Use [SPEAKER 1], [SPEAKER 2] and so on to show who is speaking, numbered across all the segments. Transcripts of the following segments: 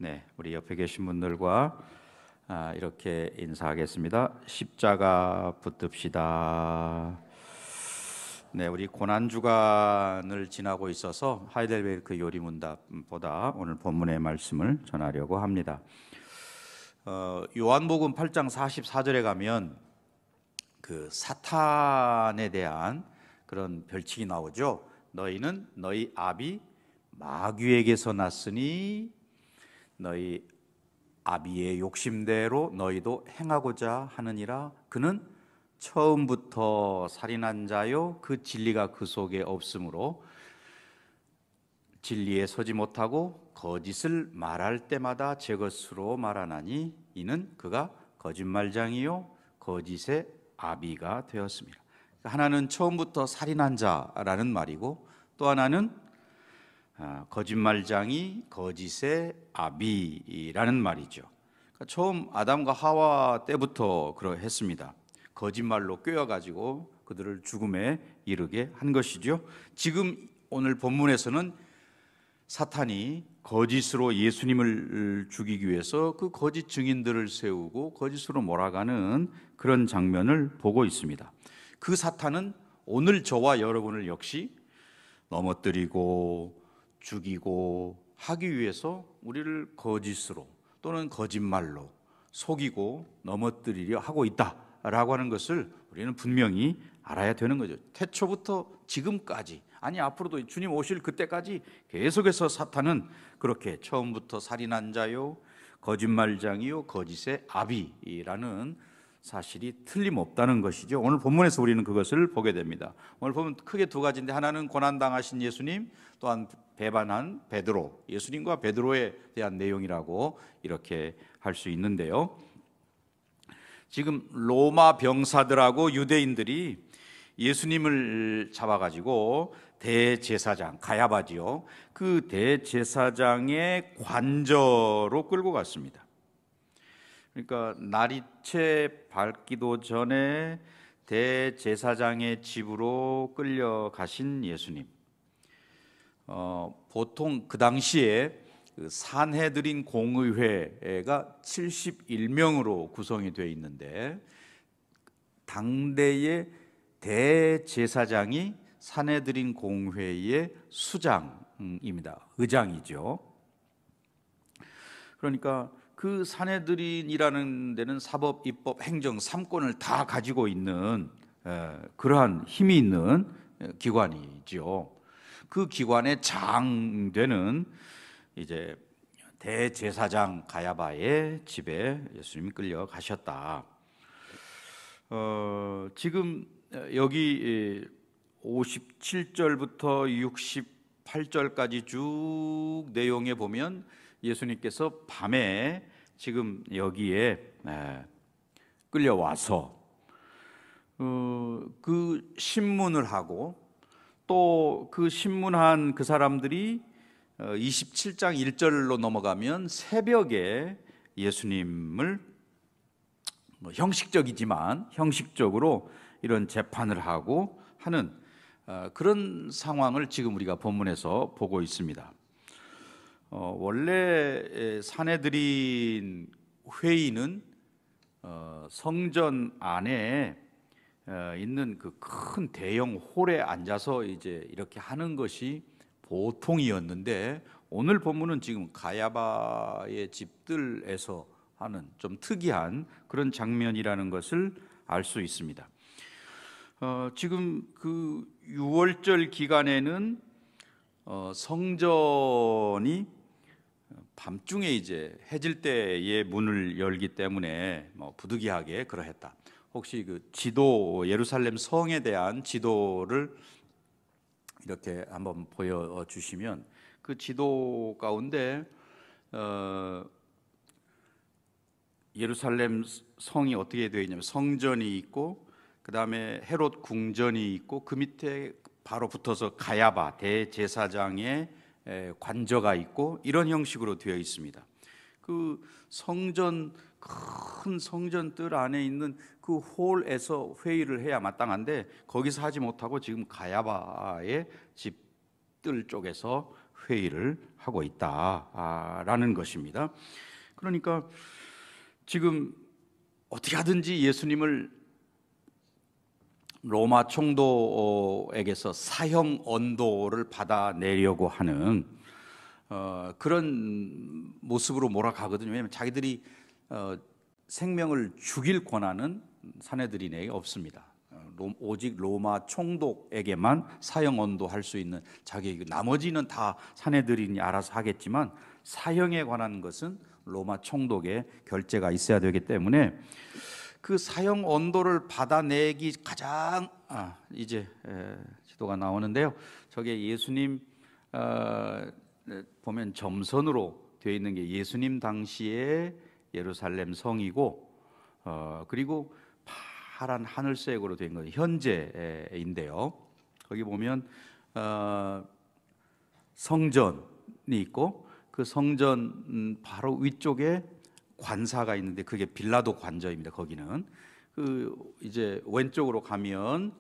[SPEAKER 1] 네, 우리 옆에 계신 분들과 이렇게 인사하겠습니다. 십자가 붙듭시다. 네, 우리 고난 주간을 지나고 있어서 하이델베르크 요리문답보다 오늘 본문의 말씀을 전하려고 합니다. 요한복음 8장 44절에 가면 그 사탄에 대한 그런 별칭이 나오죠. 너희는 너희 아비 마귀에게서 났으니 너희 아비의 욕심대로 너희도 행하고자 하느니라. 그는 처음부터 살인한 자요 그 진리가 그 속에 없으므로 진리에 서지 못하고 거짓을 말할 때마다 제 것으로 말하나니 이는 그가 거짓말장이요 거짓의 아비가 되었습니다. 하나는 처음부터 살인한 자라는 말이고, 또 하나는 거짓말장이 거짓의 아비라는 말이죠. 그러니까 처음 아담과 하와 때부터 그러했습니다. 거짓말로 꿰어가지고 그들을 죽음에 이르게 한 것이죠. 지금 오늘 본문에서는 사탄이 거짓으로 예수님을 죽이기 위해서 그 거짓 증인들을 세우고 거짓으로 몰아가는 그런 장면을 보고 있습니다. 그 사탄은 오늘 저와 여러분을 역시 넘어뜨리고 죽이고 하기 위해서 우리를 거짓으로 또는 거짓말로 속이고 넘어뜨리려 하고 있다라고 하는 것을 우리는 분명히 알아야 되는 거죠. 태초부터 지금까지, 아니 앞으로도 주님 오실 그때까지 계속해서 사탄은 그렇게 처음부터 살인한 자요 거짓말장이요 거짓의 아비라는 사실이 틀림없다는 것이죠. 오늘 본문에서 우리는 그것을 보게 됩니다. 오늘 보면 크게 두 가지인데, 하나는 고난당하신 예수님, 또한 배반한 베드로, 예수님과 베드로에 대한 내용이라고 이렇게 할 수 있는데요. 지금 로마 병사들하고 유대인들이 예수님을 잡아가지고 대제사장, 가야바지요, 그 대제사장의 관저로 끌고 갔습니다. 그러니까 날이 채 밝기도 전에 대제사장의 집으로 끌려가신 예수님. 보통 그 당시에 그 산헤드린 공의회가 71명으로 구성이 되어 있는데, 당대의 대제사장이 산헤드린 공회의 수장입니다. 의장이죠. 그러니까 그 산헤드린이라는 데는 사법, 입법, 행정 3권을 다 가지고 있는 그러한 힘이 있는 기관이죠. 그 기관의 장되는 이제 대제사장 가야바의 집에 예수님이 끌려가셨다. 지금 여기 57절부터 68절까지 쭉 내용에 보면 예수님께서 밤에 지금 여기에 끌려와서 그 신문을 하고, 또 그 신문한 그 사람들이 27장 1절로 넘어가면 새벽에 예수님을 형식적으로 이런 재판을 하고 하는 그런 상황을 지금 우리가 본문에서 보고 있습니다. 원래 산헤드린 회의는 성전 안에 있는 그 큰 대형 홀에 앉아서 이제 이렇게 하는 것이 보통이었는데, 오늘 본문은 지금 가야바의 집들에서 하는 좀 특이한 그런 장면이라는 것을 알 수 있습니다. 지금 그 6월절 기간에는 성전이 밤중에 이제 해질 때에 문을 열기 때문에 부득이하게 그러했다. 혹시 그 지도, 예루살렘 성에 대한 지도를 이렇게 한번 보여주시면, 그 지도 가운데 예루살렘 성이 어떻게 되어 있냐면 성전이 있고, 그 다음에 헤롯 궁전이 있고, 그 밑에 바로 붙어서 가야바 대제사장의 관저가 있고, 이런 형식으로 되어 있습니다. 그 성전, 큰 성전 뜰 안에 있는 그 홀에서 회의를 해야 마땅한데, 거기서 하지 못하고 지금 가야바의 집뜰 쪽에서 회의를 하고 있다라는 것입니다. 그러니까 지금 어떻게 하든지 예수님을 로마 총독에게서 사형 언도를 받아내려고 하는 그런 모습으로 몰아가거든요. 왜냐하면 자기들이 생명을 죽일 권한은 사내들인에게 없습니다. 오직 로마 총독에게만 사형 언도할 수 있는 자기, 나머지는 다 사내들인이 알아서 하겠지만 사형에 관한 것은 로마 총독의 결재가 있어야 되기 때문에 그 사형 언도를 받아내기 가장 이제 지도가 나오는데요. 저게 예수님 보면 점선으로 되어 있는 게 예수님 당시의 예루살렘 성이고 그리고 파란 하늘색으로 된 거 현재인데요. 거기 보면 성전이 있고 그 성전 바로 위쪽에 관사가 있는데 그게 빌라도 관저입니다. 거기는 그 이제 왼쪽으로 가면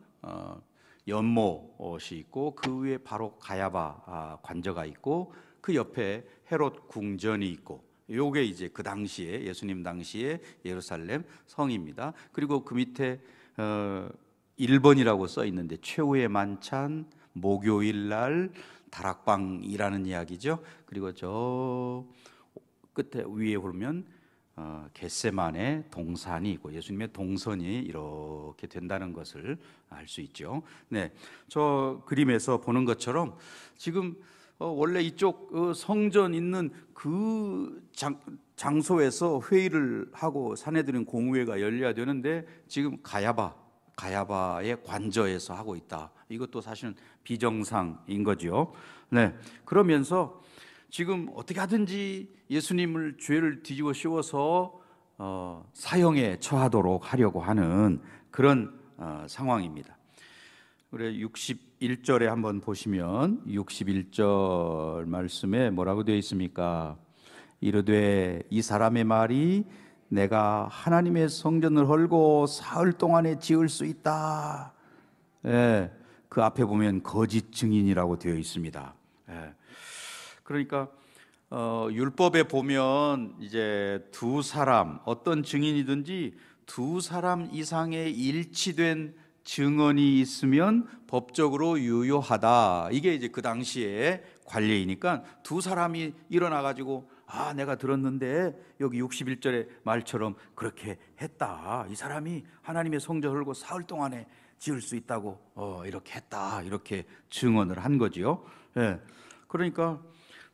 [SPEAKER 1] 연못이 있고 그 위에 바로 가야바 관저가 있고 그 옆에 헤롯 궁전이 있고 요게 이제 그 당시에 예수님 당시에 예루살렘 성입니다. 그리고 그 밑에 1번이라고 써 있는데 최후의 만찬, 목요일 날 다락방이라는 이야기죠. 그리고 저 끝에 위에 보면 겟세마네 동산이 있고 예수님의 동선이 이렇게 된다는 것을 알 수 있죠. 네, 저 그림에서 보는 것처럼 지금 원래 이쪽 성전 있는 그 장소에서 회의를 하고 사내들은 공회가 열려야 되는데 지금 가야바의 관저에서 하고 있다. 이것도 사실은 비정상인 거죠. 네, 그러면서 지금 어떻게 하든지 예수님을 죄를 뒤집어 씌워서 사형에 처하도록 하려고 하는 그런 상황입니다. 우리 61절에 한번 보시면 61절 말씀에 뭐라고 되어 있습니까? 이르되 이 사람의 말이 내가 하나님의 성전을 헐고 사흘 동안에 지을 수 있다. 예, 그 앞에 보면 거짓 증인이라고 되어 있습니다. 예. 그러니까 율법에 보면 이제 두 사람 어떤 증인이든지 두 사람 이상의 일치된 증언이 있으면 법적으로 유효하다. 이게 이제 그 당시에 관례이니까 두 사람이 일어나 가지고 내가 들었는데 여기 61절의 말처럼 그렇게 했다. 이 사람이 하나님의 성전 헐고 사흘 동안에 지을 수 있다고 이렇게 했다. 이렇게 증언을 한 거지요. 예. 그러니까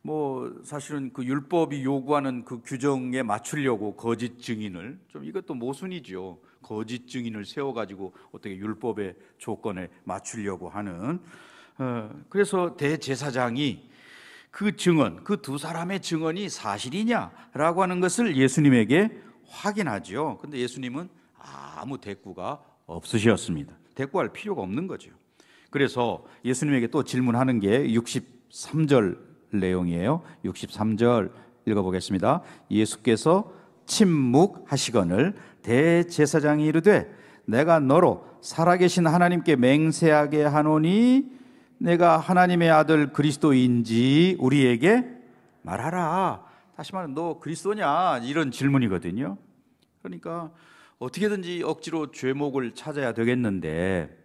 [SPEAKER 1] 뭐 사실은 그 율법이 요구하는 그 규정에 맞추려고 거짓 증인을 좀 이것도 모순이죠. 거짓 증인을 세워가지고 어떻게 율법의 조건에 맞추려고 하는 그래서 대제사장이 그 증언, 그 두 사람의 증언이 사실이냐라고 하는 것을 예수님에게 확인하죠. 근데 예수님은 아무 대꾸가 없으셨습니다. 대꾸할 필요가 없는 거죠. 그래서 예수님에게 또 질문하는 게 63절 내용이에요. 63절 읽어보겠습니다. 예수께서 침묵하시거늘 대제사장이 이르되 내가 너로 살아계신 하나님께 맹세하게 하노니 내가 하나님의 아들 그리스도인지 우리에게 말하라. 다시 말하면 너 그리스도냐? 이런 질문이거든요. 그러니까 어떻게든지 억지로 죄목을 찾아야 되겠는데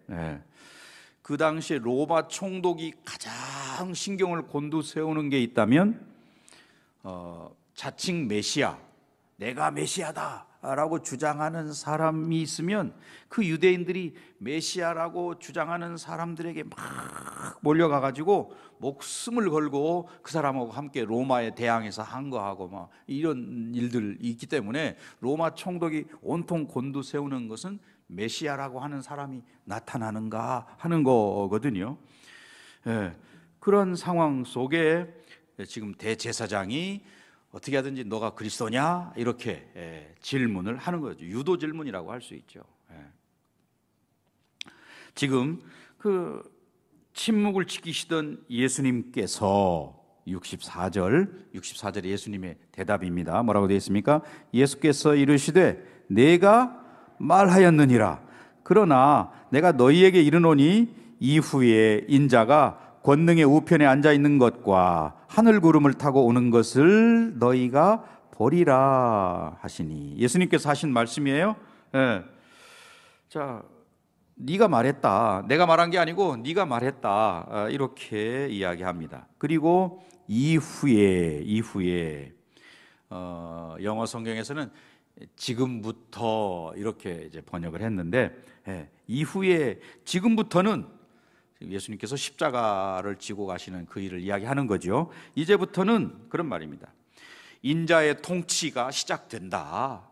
[SPEAKER 1] 그 당시에 로마 총독이 가장 신경을 곤두세우는 게 있다면 자칭 메시아, 내가 메시아다 라고 주장하는 사람이 있으면 그 유대인들이 메시아라고 주장하는 사람들에게 막 몰려가 가지고 목숨을 걸고 그 사람하고 함께 로마에 대항해서 항거하고 막 이런 일들이 있기 때문에 로마 총독이 온통 곤두세우는 것은 메시아라고 하는 사람이 나타나는가 하는 거거든요. 그런 상황 속에 지금 대제사장이 어떻게 하든지 너가 그리스도냐 이렇게 질문을 하는 거죠. 유도 질문이라고 할 수 있죠. 지금 그 침묵을 지키시던 예수님께서 64절 예수님의 대답입니다. 뭐라고 되어 있습니까? 예수께서 이르시되 내가 말하였느니라. 그러나 내가 너희에게 이르노니 이후에 인자가 권능의 우편에 앉아 있는 것과 하늘 구름을 타고 오는 것을 너희가 보리라 하시니. 예수님께서 하신 말씀이에요. 예. 자, 네가 말했다. 내가 말한 게 아니고 네가 말했다. 이렇게 이야기합니다. 그리고 이후에 영어 성경에서는 지금부터 이렇게 이제 번역을 했는데, 이후에 지금부터는 예수님께서 십자가를 지고 가시는 그 일을 이야기하는 거죠. 이제부터는 그런 말입니다. 인자의 통치가 시작된다.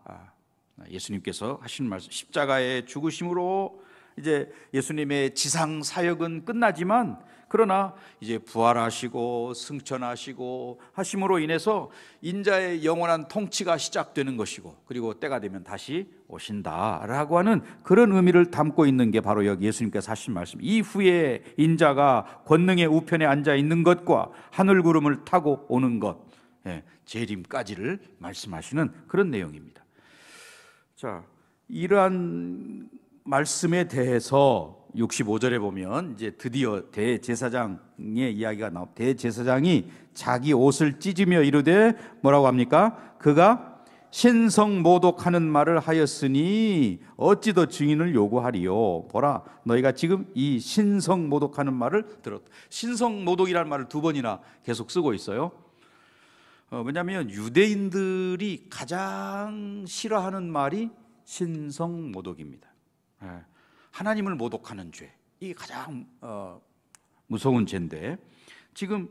[SPEAKER 1] 예수님께서 하신 말씀, 십자가의 죽으심으로 이제 예수님의 지상 사역은 끝나지만, 그러나 이제 부활하시고 승천하시고 하심으로 인해서 인자의 영원한 통치가 시작되는 것이고, 그리고 때가 되면 다시 오신다라고 하는 그런 의미를 담고 있는 게 바로 여기 예수님께서 하신 말씀, 이후에 인자가 권능의 우편에 앉아 있는 것과 하늘 구름을 타고 오는 것, 재림까지를 말씀하시는 그런 내용입니다. 자, 이러한 말씀에 대해서 65절에 보면 이제 드디어 대제사장의 이야기가 나옵니다. 대제사장이 자기 옷을 찢으며 이르되 뭐라고 합니까? 그가 신성모독하는 말을 하였으니 어찌 더 증인을 요구하리요? 보라, 너희가 지금 이 신성모독하는 말을 들었다. 신성모독이라는 말을 두 번이나 계속 쓰고 있어요. 왜냐하면 유대인들이 가장 싫어하는 말이 신성모독입니다. 하나님을 모독하는 죄, 이게 가장 무서운 죄인데, 지금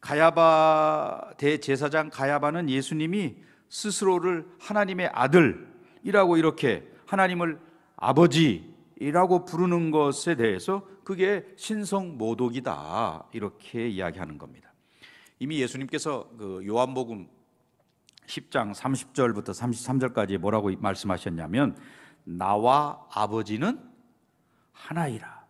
[SPEAKER 1] 가야바 대제사장 가야바는 예수님이 스스로를 하나님의 아들이라고, 이렇게 하나님을 아버지라고 부르는 것에 대해서 그게 신성모독이다, 이렇게 이야기하는 겁니다. 이미 예수님께서 그 요한복음 10장 30절부터 33절까지 뭐라고 말씀하셨냐면, 나와 아버지는 하나이라.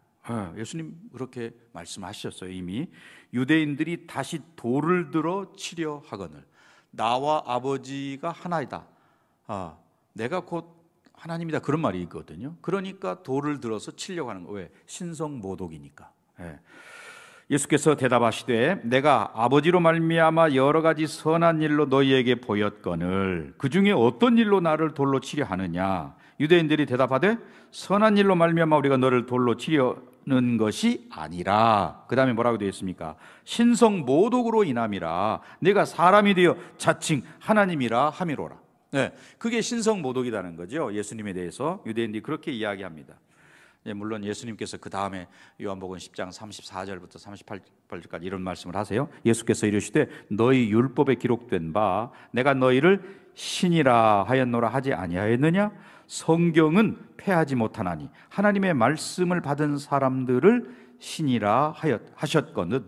[SPEAKER 1] 예수님 그렇게 말씀하셨어요. 이미 유대인들이 다시 돌을 들어 치려 하거늘, 나와 아버지가 하나이다, 내가 곧 하나님이다, 그런 말이 있거든요. 그러니까 돌을 들어서 치려고 하는 거예요. 왜? 신성모독이니까. 예수께서 대답하시되 내가 아버지로 말미암아 여러 가지 선한 일로 너희에게 보였거늘 그 중에 어떤 일로 나를 돌로 치려 하느냐? 유대인들이 대답하되 선한 일로 말미암아 우리가 너를 돌로 치려는 것이 아니라, 그 다음에 뭐라고 되어 있습니까? 신성모독으로 인함이라 내가 사람이 되어 자칭 하나님이라 함이로라. 그게 신성모독이라는 거죠. 예수님에 대해서 유대인들이 그렇게 이야기합니다. 물론 예수님께서 그 다음에 요한복음 10장 34절부터 38절까지 이런 말씀을 하세요. 예수께서 이르시되 너희 율법에 기록된 바 내가 너희를 신이라 하였노라 하지 아니하였느냐? 성경은 패하지 못하나니 하나님의 말씀을 받은 사람들을 신이라 하셨거늘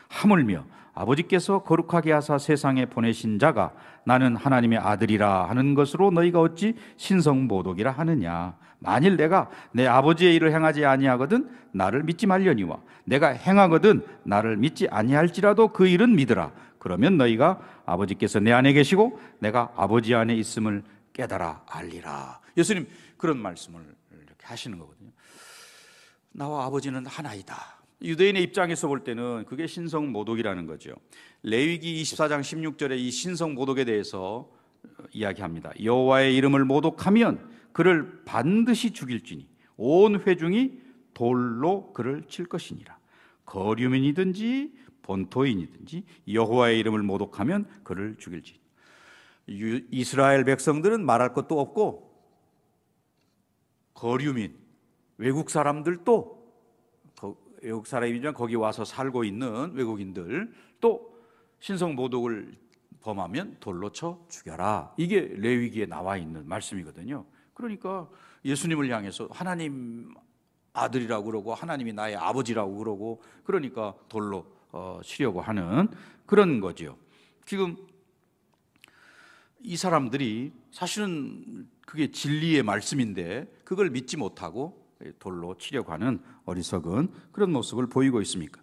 [SPEAKER 1] 하물며 아버지께서 거룩하게 하사 세상에 보내신 자가 나는 하나님의 아들이라 하는 것으로 너희가 어찌 신성모독이라 하느냐? 만일 내가 내 아버지의 일을 행하지 아니하거든 나를 믿지 말려니와 내가 행하거든 나를 믿지 아니할지라도 그 일은 믿으라. 그러면 너희가 아버지께서 내 안에 계시고 내가 아버지 안에 있음을 깨달아 알리라. 예수님 그런 말씀을 이렇게 하시는 거거든요. 나와 아버지는 하나이다. 유대인의 입장에서 볼 때는 그게 신성모독이라는 거죠. 레위기 24장 16절에 이 신성모독에 대해서 이야기합니다. 여호와의 이름을 모독하면 그를 반드시 죽일지니 온 회중이 돌로 그를 칠 것이니라. 거류민이든지 본토인이든지 여호와의 이름을 모독하면 그를 죽일지. 이스라엘 백성들은 말할 것도 없고, 거류민, 외국 사람들도, 외국 사람이지만 거기 와서 살고 있는 외국인들 또 신성모독을 범하면 돌로 쳐 죽여라. 이게 레위기에 나와 있는 말씀이거든요. 그러니까 예수님을 향해서 하나님 아들이라고 그러고 하나님이 나의 아버지라고 그러고, 그러니까 돌로 치려고 하는 그런 거죠. 지금 이 사람들이 사실은 그게 진리의 말씀인데 그걸 믿지 못하고 돌로 치려고 하는 어리석은 그런 모습을 보이고 있습니까?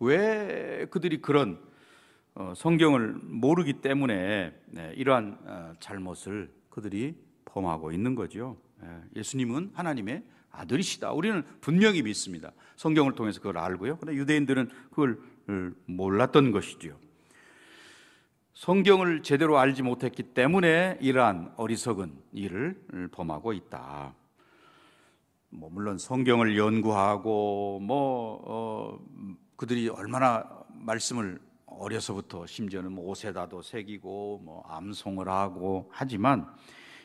[SPEAKER 1] 왜 그들이 그런 성경을 모르기 때문에 이러한 잘못을 그들이 범하고 있는 거죠. 예수님은 하나님의 아들이시다. 우리는 분명히 믿습니다. 성경을 통해서 그걸 알고요. 그런데 유대인들은 그걸 몰랐던 것이죠. 성경을 제대로 알지 못했기 때문에 이러한 어리석은 일을 범하고 있다. 물론 성경을 연구하고 그들이 얼마나 말씀을 어려서부터 심지어는 오세다도 새기고 암송을 하고 하지만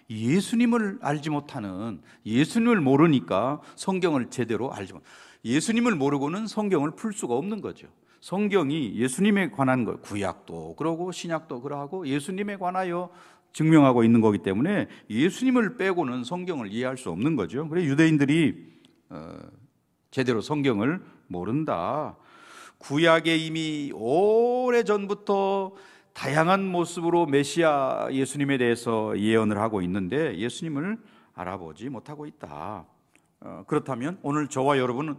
[SPEAKER 1] 예수님을 알지 못하는, 예수님을 모르니까 성경을 제대로 알지 못. 예수님을 모르고는 성경을 풀 수가 없는 거죠. 성경이 예수님에 관한 것, 구약도 그러고 신약도 그러하고 예수님에 관하여 증명하고 있는 거기 때문에 예수님을 빼고는 성경을 이해할 수 없는 거죠. 그래서 유대인들이 제대로 성경을 모른다. 구약에 이미 오래전부터 다양한 모습으로 메시아 예수님에 대해서 예언을 하고 있는데 예수님을 알아보지 못하고 있다. 그렇다면 오늘 저와 여러분은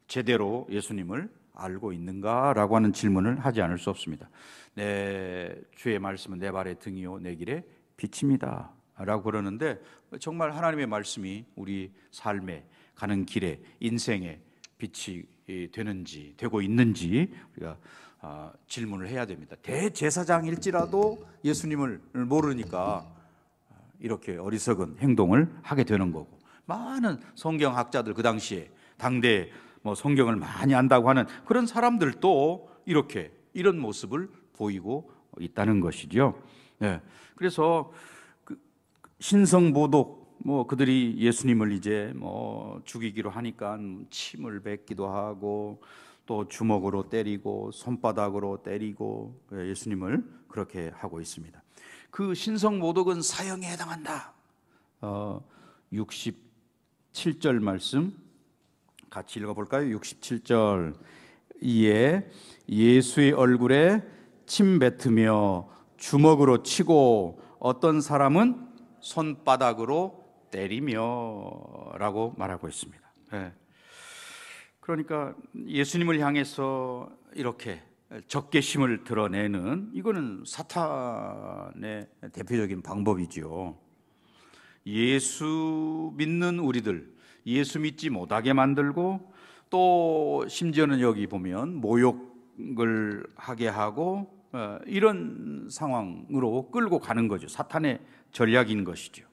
[SPEAKER 1] 제대로 예수님을 알고 있는가라고 하는 질문을 하지 않을 수 없습니다. 내 주의 말씀은 내 발의 등이요 내 길의 빛입니다 라고 그러는데 정말 하나님의 말씀이 우리 삶에 가는 길에 인생에 빛이 되고 있는지 우리가 질문을 해야 됩니다. 대제사장일지라도 예수님을 모르니까 이렇게 어리석은 행동을 하게 되는 거고, 많은 성경학자들 그 당시에 당대에 성경을 많이 안다고 하는 그런 사람들도 이렇게 이런 모습을 보이고 있다는 것이죠. 네. 그래서 신성모독 그들이 예수님을 이제 죽이기로 하니까 침을 뱉기도 하고 또 주먹으로 때리고 손바닥으로 때리고 예수님을 그렇게 하고 있습니다. 그 신성모독은 사형에 해당한다. 67절 말씀 같이 읽어볼까요? 67절. 이에 예수의 얼굴에 침 뱉으며 주먹으로 치고 어떤 사람은 손바닥으로 때리며 라고 말하고 있습니다. 네. 그러니까 예수님을 향해서 이렇게 적개심을 드러내는, 이거는 사탄의 대표적인 방법이지요. 예수 믿는 우리들, 예수 믿지 못하게 만들고 또 심지어는 여기 보면 모욕을 하게 하고 이런 상황으로 끌고 가는 거죠. 사탄의 전략인 것이죠.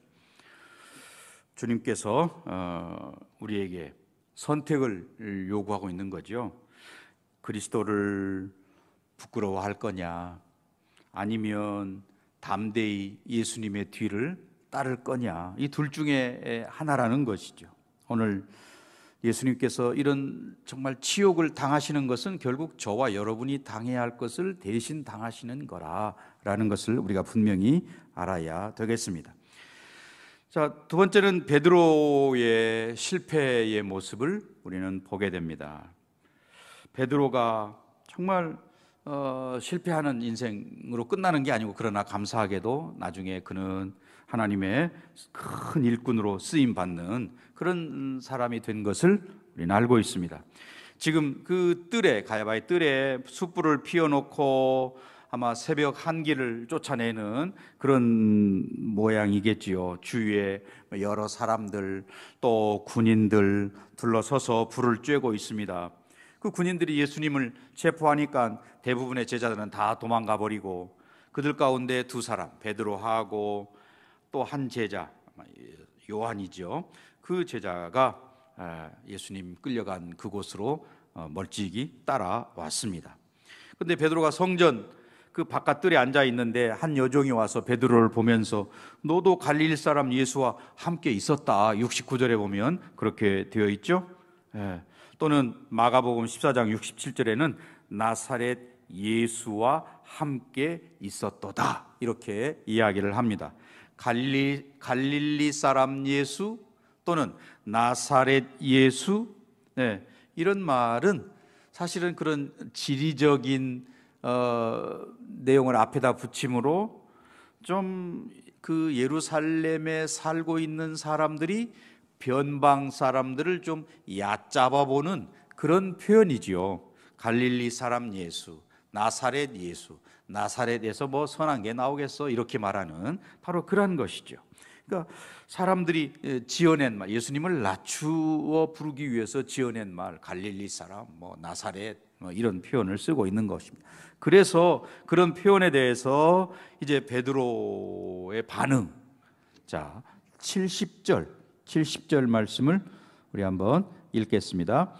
[SPEAKER 1] 주님께서 우리에게 선택을 요구하고 있는 거죠. 그리스도를 부끄러워할 거냐, 아니면 담대히 예수님의 뒤를 따를 거냐, 이 둘 중에 하나라는 것이죠. 오늘 예수님께서 이런 정말 치욕을 당하시는 것은 결국 저와 여러분이 당해야 할 것을 대신 당하시는 거라는 것을 우리가 분명히 알아야 되겠습니다. 자, 두 번째는 베드로의 실패의 모습을 우리는 보게 됩니다. 베드로가 정말 실패하는 인생으로 끝나는 게 아니고, 그러나 감사하게도 나중에 그는 하나님의 큰 일꾼으로 쓰임받는 그런 사람이 된 것을 우리는 알고 있습니다. 지금 그 뜰에, 가야바의 뜰에 숯불을 피워놓고 아마 새벽 한기를 쫓아내는 그런 모양이겠지요. 주위에 여러 사람들 또 군인들 둘러서서 불을 쬐고 있습니다. 그 군인들이 예수님을 체포하니까 대부분의 제자들은 다 도망가 버리고, 그들 가운데 두 사람, 베드로하고 또 한 제자, 요한이죠. 그 제자가 예수님 끌려간 그곳으로 멀찍이 따라왔습니다. 그런데 베드로가 성전 그 바깥들에 앉아 있는데 한 여종이 와서 베드로를 보면서 너도 갈릴리 사람 예수와 함께 있었다. 69절에 보면 그렇게 되어 있죠. 또는 마가복음 14장 67절에는 나사렛 예수와 함께 있었도다, 이렇게 이야기를 합니다. 갈릴리 사람 예수 또는 나사렛 예수, 이런 말은 사실은 그런 지리적인 내용을 앞에다 붙임으로 좀 그 예루살렘에 살고 있는 사람들이 변방 사람들을 좀 얕잡아 보는 그런 표현이지요. 갈릴리 사람 예수, 나사렛 예수, 나사렛에서 뭐 선한 게 나오겠어, 이렇게 말하는 바로 그런 것이죠. 그러니까 사람들이 지어낸 말, 예수님을 낮추어 부르기 위해서 지어낸 말, 갈릴리 사람, 뭐 나사렛, 뭐 이런 표현을 쓰고 있는 것입니다. 그래서 그런 표현에 대해서 이제 베드로의 반응, 자 70절 말씀을 우리 한번 읽겠습니다.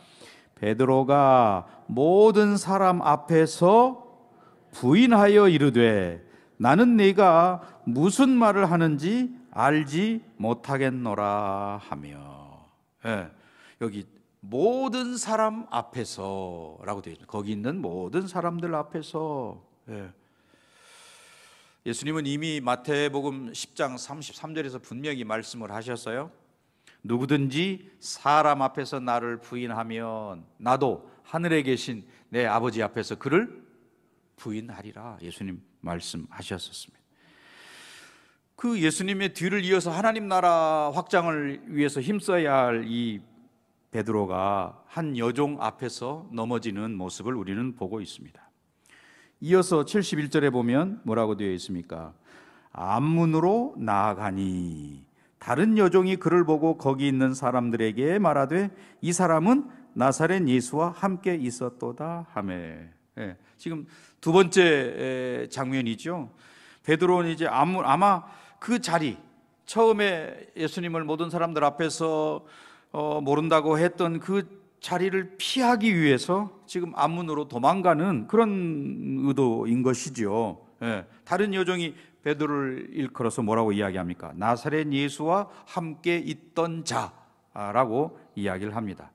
[SPEAKER 1] 베드로가 모든 사람 앞에서 부인하여 이르되 나는 네가 무슨 말을 하는지 알지 못하겠노라 하며, 여기 모든 사람 앞에서라고 되어 있습니다. 거기 있는 모든 사람들 앞에서. 예수님은 이미 마태복음 10장 33절에서 분명히 말씀을 하셨어요. 누구든지 사람 앞에서 나를 부인하면 나도 하늘에 계신 내 아버지 앞에서 그를 부인하리라. 예수님 말씀하셨었습니다. 그 예수님의 뒤를 이어서 하나님 나라 확장을 위해서 힘써야 할 이 베드로가 한 여종 앞에서 넘어지는 모습을 우리는 보고 있습니다. 이어서 71절에 보면 뭐라고 되어 있습니까? 앞문으로 나아가니 다른 여종이 그를 보고 거기 있는 사람들에게 말하되 이 사람은 나사렛 예수와 함께 있었도다 하매. 지금 두 번째 장면이죠. 베드로는 이제 아마 그 자리, 처음에 예수님을 모든 사람들 앞에서 모른다고 했던 그 자리를 피하기 위해서 지금 앞문으로 도망가는 그런 의도인 것이죠. 다른 여종이 베드로를 일컬어서 뭐라고 이야기합니까? 나사렛 예수와 함께 있던 자라고 이야기를 합니다.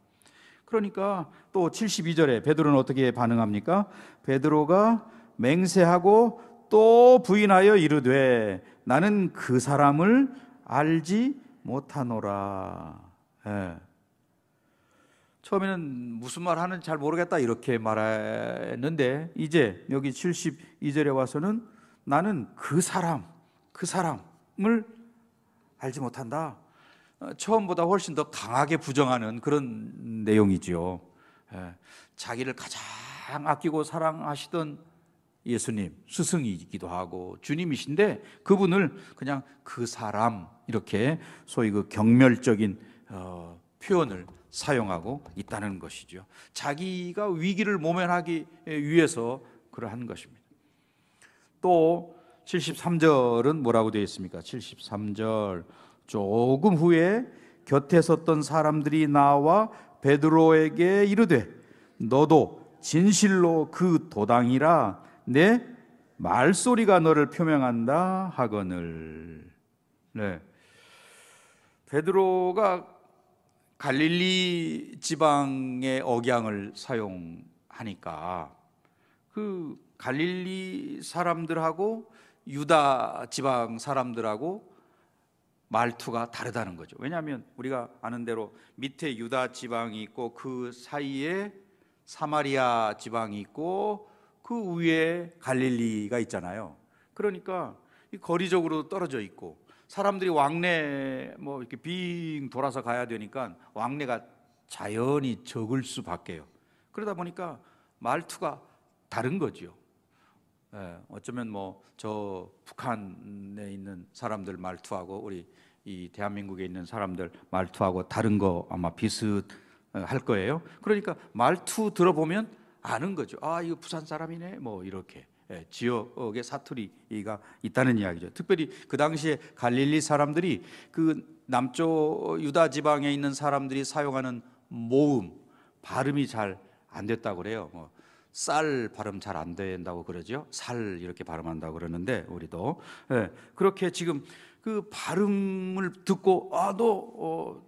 [SPEAKER 1] 그러니까 또 72절에 베드로는 어떻게 반응합니까? 베드로가 맹세하고 또 부인하여 이르되 나는 그 사람을 알지 못하노라. 처음에는 무슨 말 하는지 잘 모르겠다 이렇게 말했는데 이제 여기 72절에 와서는 나는 그 사람을 알지 못한다. 처음보다 훨씬 더 강하게 부정하는 그런 내용이죠. 자기를 가장 아끼고 사랑하시던 예수님, 스승이기도 하고 주님이신데 그분을 그냥 그 사람 이렇게 소위 그 경멸적인 표현을 사용하고 있다는 것이죠. 자기가 위기를 모면하기 위해서 그러한 것입니다. 또 73절은 뭐라고 되어 있습니까? 73절 조금 후에 곁에 섰던 사람들이 나와 베드로에게 이르되 너도 진실로 그 도당이라 내 말소리가 너를 표명한다 하거늘. 베드로가 갈릴리 지방의 억양을 사용하니까 그 갈릴리 사람들하고 유다 지방 사람들하고 말투가 다르다는 거죠. 왜냐하면 우리가 아는 대로 밑에 유다 지방이 있고 그 사이에 사마리아 지방이 있고 그 위에 갈릴리가 있잖아요. 그러니까 거리적으로 떨어져 있고 사람들이 왕래 뭐 이렇게 빙 돌아서 가야 되니까 왕래가 자연히 적을 수밖에요. 그러다 보니까 말투가 다른 거죠. 어쩌면 뭐 저 북한에 있는 사람들 말투하고 우리 이 대한민국에 있는 사람들 말투하고 다른 거 아마 비슷할 거예요. 그러니까 말투 들어보면 아는 거죠. 아, 이거 부산 사람이네. 뭐 이렇게 지역의 사투리가 있다는 이야기죠. 특별히 그 당시에 갈릴리 사람들이 그 남쪽 유다 지방에 있는 사람들이 사용하는 모음 발음이 잘 안 됐다고 그래요. 쌀 발음 잘 안 된다고 그러죠. 살 이렇게 발음한다고 그러는데 우리도 그렇게 지금 그 발음을 듣고 너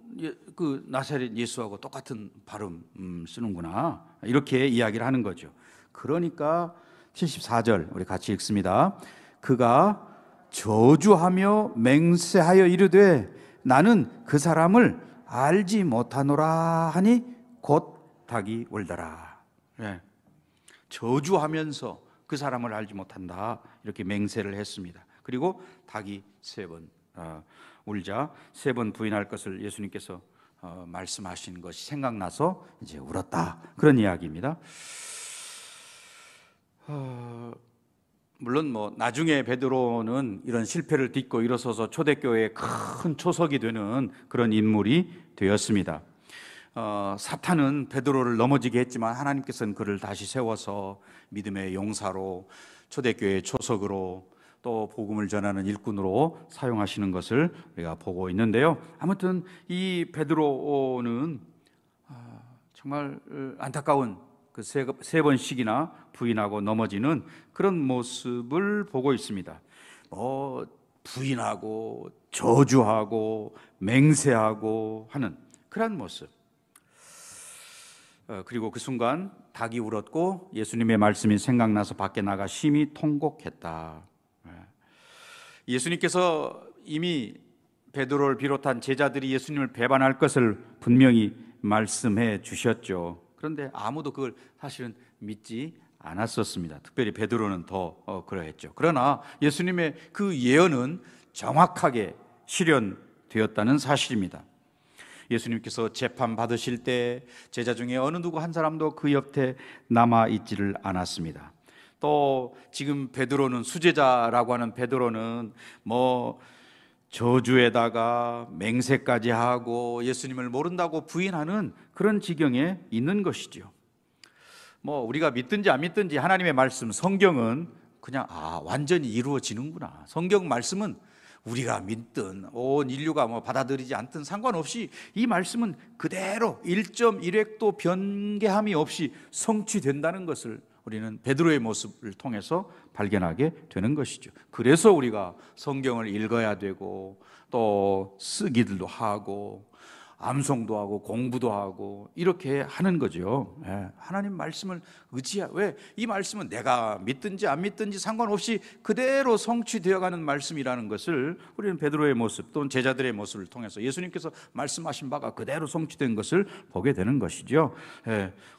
[SPEAKER 1] 그 나사렛 예수하고 똑같은 발음 쓰는구나 이렇게 이야기를 하는 거죠. 그러니까 74절 우리 같이 읽습니다. 그가 저주하며 맹세하여 이르되 나는 그 사람을 알지 못하노라 하니 곧 닭이 울더라. 저주하면서 그 사람을 알지 못한다 이렇게 맹세를 했습니다. 그리고 닭이 3번 울자 3번 부인할 것을 예수님께서 말씀하신 것이 생각나서 이제 울었다 그런 이야기입니다. 물론 뭐 나중에 베드로는 이런 실패를 딛고 일어서서 초대교회의 큰 초석이 되는 그런 인물이 되었습니다. 사탄은 베드로를 넘어지게 했지만 하나님께서는 그를 다시 세워서 믿음의 용사로, 초대교회의 초석으로, 또 복음을 전하는 일꾼으로 사용하시는 것을 우리가 보고 있는데요. 아무튼 이 베드로는 정말 안타까운 그 세 번씩이나 부인하고 넘어지는 그런 모습을 보고 있습니다. 부인하고 저주하고 맹세하고 하는 그런 모습. 그리고 그 순간 닭이 울었고 예수님의 말씀이 생각나서 밖에 나가 심히 통곡했다. 예수님께서 이미 베드로를 비롯한 제자들이 예수님을 배반할 것을 분명히 말씀해 주셨죠. 그런데 아무도 그걸 사실은 믿지 않았었습니다. 특별히 베드로는 더 그러했죠. 그러나 예수님의 그 예언은 정확하게 실현되었다는 사실입니다. 예수님께서 재판 받으실 때 제자 중에 어느 누구 한 사람도 그 옆에 남아 있지를 않았습니다. 또 지금 베드로는, 수제자라고 하는 베드로는 뭐 저주에다가 맹세까지 하고 예수님을 모른다고 부인하는 그런 지경에 있는 것이죠. 뭐 우리가 믿든지 안 믿든지 하나님의 말씀, 성경은 그냥 완전히 이루어지는구나. 성경 말씀은 우리가 믿든 온 인류가 뭐 받아들이지 않든 상관없이 이 말씀은 그대로 1.1획도 변개함이 없이 성취된다는 것을 우리는 베드로의 모습을 통해서 발견하게 되는 것이죠. 그래서 우리가 성경을 읽어야 되고 또 쓰기도 하고 암송도 하고 공부도 하고 이렇게 하는 거죠. 하나님 말씀을 의지해. 왜? 이 말씀은 내가 믿든지 안 믿든지 상관없이 그대로 성취되어가는 말씀이라는 것을 우리는 베드로의 모습 또는 제자들의 모습을 통해서 예수님께서 말씀하신 바가 그대로 성취된 것을 보게 되는 것이죠.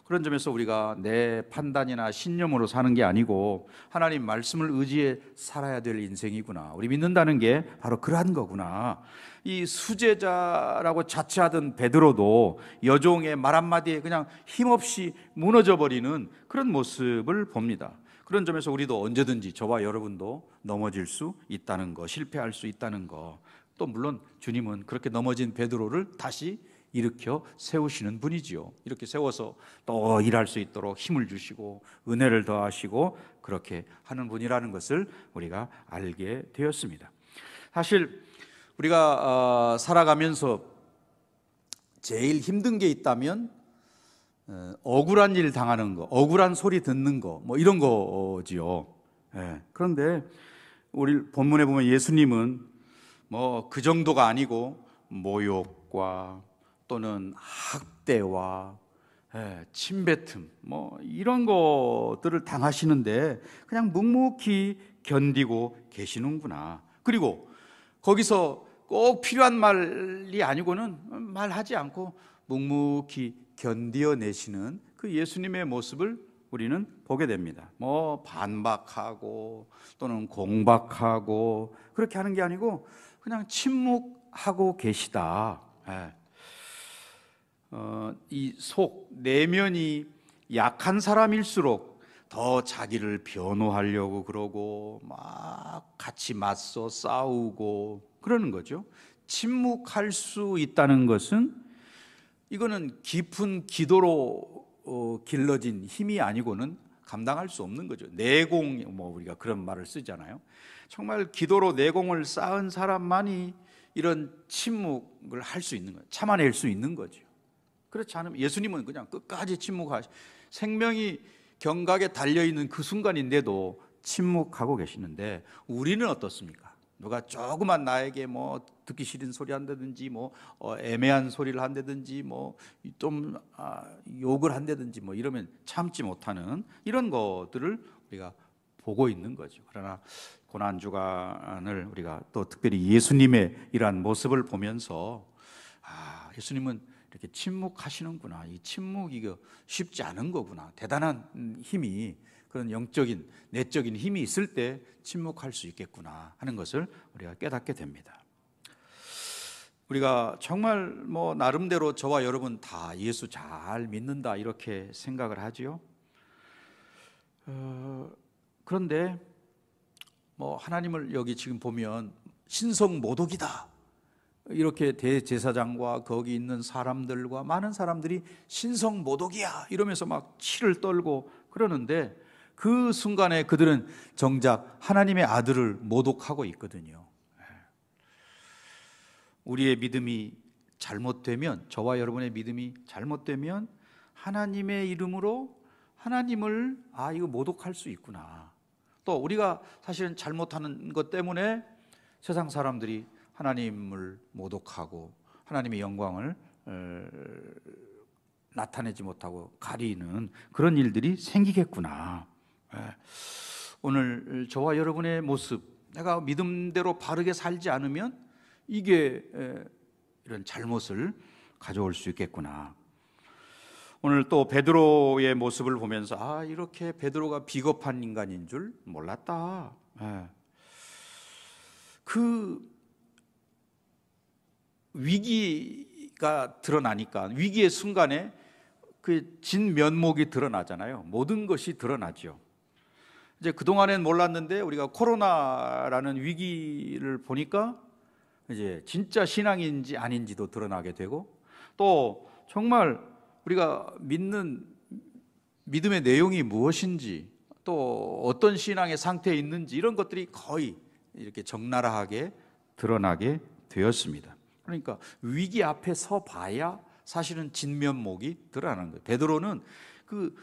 [SPEAKER 1] 그런 점에서 우리가 내 판단이나 신념으로 사는 게 아니고 하나님 말씀을 의지해 살아야 될 인생이구나. 우리 믿는다는 게 바로 그러한 거구나. 이 수제자라고 자처하던 베드로도 여종의 말 한마디에 그냥 힘없이 무너져 버리는 그런 모습을 봅니다. 그런 점에서 우리도 언제든지 저와 여러분도 넘어질 수 있다는 거, 실패할 수 있다는 거. 또 물론 주님은 그렇게 넘어진 베드로를 다시 일으켜 세우시는 분이지요. 이렇게 세워서 또 일할 수 있도록 힘을 주시고 은혜를 더하시고 그렇게 하는 분이라는 것을 우리가 알게 되었습니다. 사실 우리가 살아가면서 제일 힘든 게 있다면 억울한 일 당하는 거, 억울한 소리 듣는 거, 뭐 이런 거지요. 그런데 우리 본문에 보면 예수님은 뭐 그 정도가 아니고 모욕과 또는 학대와 침뱉음 뭐 이런 것들을 당하시는데 그냥 묵묵히 견디고 계시는구나. 그리고 거기서 꼭 필요한 말이 아니고는 말하지 않고 묵묵히 견디어내시는 그 예수님의 모습을 우리는 보게 됩니다. 뭐 반박하고 또는 공박하고 그렇게 하는 게 아니고 그냥 침묵하고 계시다. 이 속 내면이 약한 사람일수록 더 자기를 변호하려고 그러고 막 같이 맞서 싸우고 그러는 거죠. 침묵할 수 있다는 것은 이거는 깊은 기도로 길러진 힘이 아니고는 감당할 수 없는 거죠. 내공, 뭐 우리가 그런 말을 쓰잖아요. 정말 기도로 내공을 쌓은 사람만이 이런 침묵을 할 수 있는 거예요. 참아낼 수 있는 거죠. 그렇지 않으면 예수님은 그냥 끝까지 침묵하시, 생명이 경각에 달려있는 그 순간인데도 침묵하고 계시는데 우리는 어떻습니까? 누가 조그만 나에게 뭐 듣기 싫은 소리 한다든지 뭐 애매한 소리를 한다든지 뭐 좀 욕을 한다든지 뭐 이러면 참지 못하는 이런 것들을 우리가 보고 있는 거죠. 그러나 고난주간을 우리가 또 특별히 예수님의 이러한 모습을 보면서 예수님은 이렇게 침묵하시는구나. 이 침묵이 이거 쉽지 않은 거구나. 대단한 힘이, 그런 영적인 내적인 힘이 있을 때 침묵할 수 있겠구나 하는 것을 우리가 깨닫게 됩니다. 우리가 정말 뭐 나름대로 저와 여러분 다 예수 잘 믿는다 이렇게 생각을 하지요. 그런데 뭐 하나님을 여기 지금 보면 신성 모독이다, 이렇게 대제사장과 거기 있는 사람들과 많은 사람들이 신성 모독이야 이러면서 막 치를 떨고 그러는데, 그 순간에 그들은 정작 하나님의 아들을 모독하고 있거든요. 우리의 믿음이 잘못되면, 저와 여러분의 믿음이 잘못되면 하나님의 이름으로 하나님을 이거 모독할 수 있구나. 또 우리가 사실은 잘못하는 것 때문에 세상 사람들이 하나님을 모독하고 하나님의 영광을 나타내지 못하고 가리는 그런 일들이 생기겠구나. 오늘 저와 여러분의 모습, 내가 믿음대로 바르게 살지 않으면 이게 이런 잘못을 가져올 수 있겠구나. 오늘 또 베드로의 모습을 보면서 이렇게 베드로가 비겁한 인간인 줄 몰랐다. 그 위기가 드러나니까, 위기의 순간에 그 진면목이 드러나잖아요. 모든 것이 드러나죠. 이제 그동안엔 몰랐는데 우리가 코로나라는 위기를 보니까 이제 진짜 신앙인지 아닌지도 드러나게 되고, 또 정말 우리가 믿는 믿음의 내용이 무엇인지, 또 어떤 신앙의 상태에 있는지, 이런 것들이 거의 이렇게 적나라하게 드러나게 되었습니다. 그러니까 위기 앞에 서 봐야 사실은 진면목이 드러나는 거예요. 베드로는 그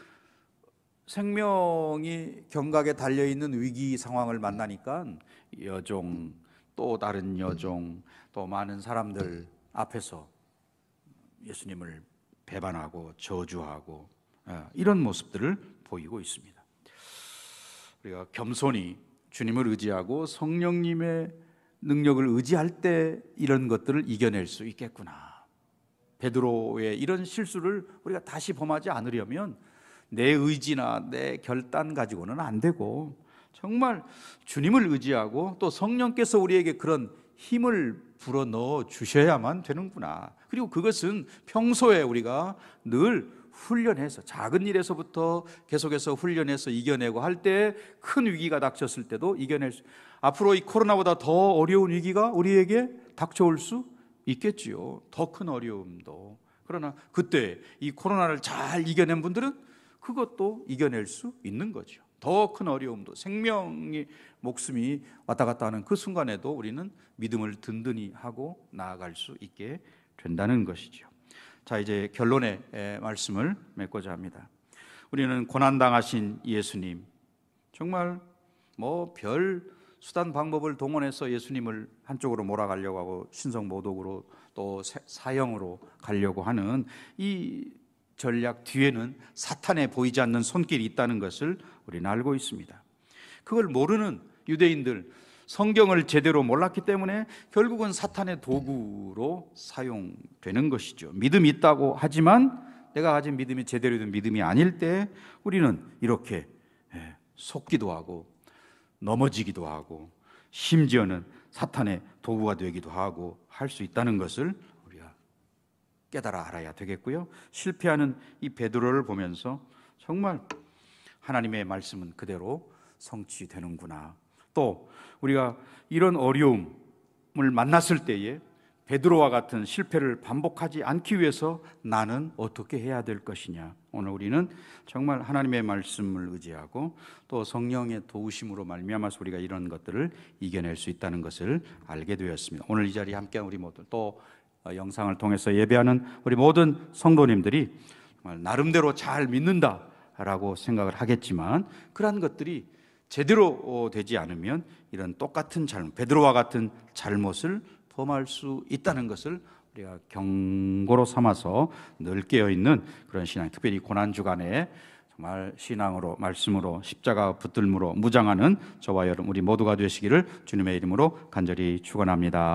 [SPEAKER 1] 생명이 경각에 달려있는 위기 상황을 만나니까 여종, 또 다른 여종, 또 많은 사람들 앞에서 예수님을 배반하고 저주하고 이런 모습들을 보이고 있습니다. 우리가 겸손히 주님을 의지하고 성령님의 능력을 의지할 때 이런 것들을 이겨낼 수 있겠구나. 베드로의 이런 실수를 우리가 다시 범하지 않으려면 내 의지나 내 결단 가지고는 안 되고, 정말 주님을 의지하고 또 성령께서 우리에게 그런 힘을 불어넣어 주셔야만 되는구나. 그리고 그것은 평소에 우리가 늘 훈련해서, 작은 일에서부터 계속해서 훈련해서 이겨내고 할 때 큰 위기가 닥쳤을 때도 이겨낼 수, 앞으로 이 코로나보다 더 어려운 위기가 우리에게 닥쳐올 수 있겠지요. 더 큰 어려움도. 그러나 그때 이 코로나를 잘 이겨낸 분들은 그것도 이겨낼 수 있는 거죠. 더 큰 어려움도, 생명이, 목숨이 왔다 갔다 하는 그 순간에도 우리는 믿음을 든든히 하고 나아갈 수 있게 된다는 것이죠. 자, 이제 결론의 말씀을 맺고자 합니다. 우리는 고난당하신 예수님, 정말 별 수단 방법을 동원해서 예수님을 한쪽으로 몰아가려고 하고 신성모독으로 또 사형으로 가려고 하는 이 전략 뒤에는 사탄의 보이지 않는 손길이 있다는 것을 우리는 알고 있습니다. 그걸 모르는 유대인들, 성경을 제대로 몰랐기 때문에 결국은 사탄의 도구로 사용되는 것이죠. 믿음이 있다고 하지만 내가 가진 믿음이 제대로 된 믿음이 아닐 때 우리는 이렇게 속기도 하고 넘어지기도 하고 심지어는 사탄의 도구가 되기도 하고 할 수 있다는 것을 우리가 깨달아 알아야 되겠고요. 실패하는 이 베드로를 보면서 정말 하나님의 말씀은 그대로 성취되는구나. 또 우리가 이런 어려움을 만났을 때에 베드로와 같은 실패를 반복하지 않기 위해서 나는 어떻게 해야 될 것이냐. 오늘 우리는 정말 하나님의 말씀을 의지하고 또 성령의 도우심으로 말미암아서 우리가 이런 것들을 이겨낼 수 있다는 것을 알게 되었습니다. 오늘 이 자리에 함께한 우리 모두, 또 영상을 통해서 예배하는 우리 모든 성도님들이 정말 나름대로 잘 믿는다라고 생각을 하겠지만 그러한 것들이 제대로 되지 않으면 이런 똑같은 잘못, 베드로와 같은 잘못을 범할 수 있다는 것을 우리가 경고로 삼아서 늘 깨어있는 그런 신앙, 특별히 고난주간에 정말 신앙으로, 말씀으로, 십자가 붙들므로 무장하는 저와 여러분 우리 모두가 되시기를 주님의 이름으로 간절히 축원합니다.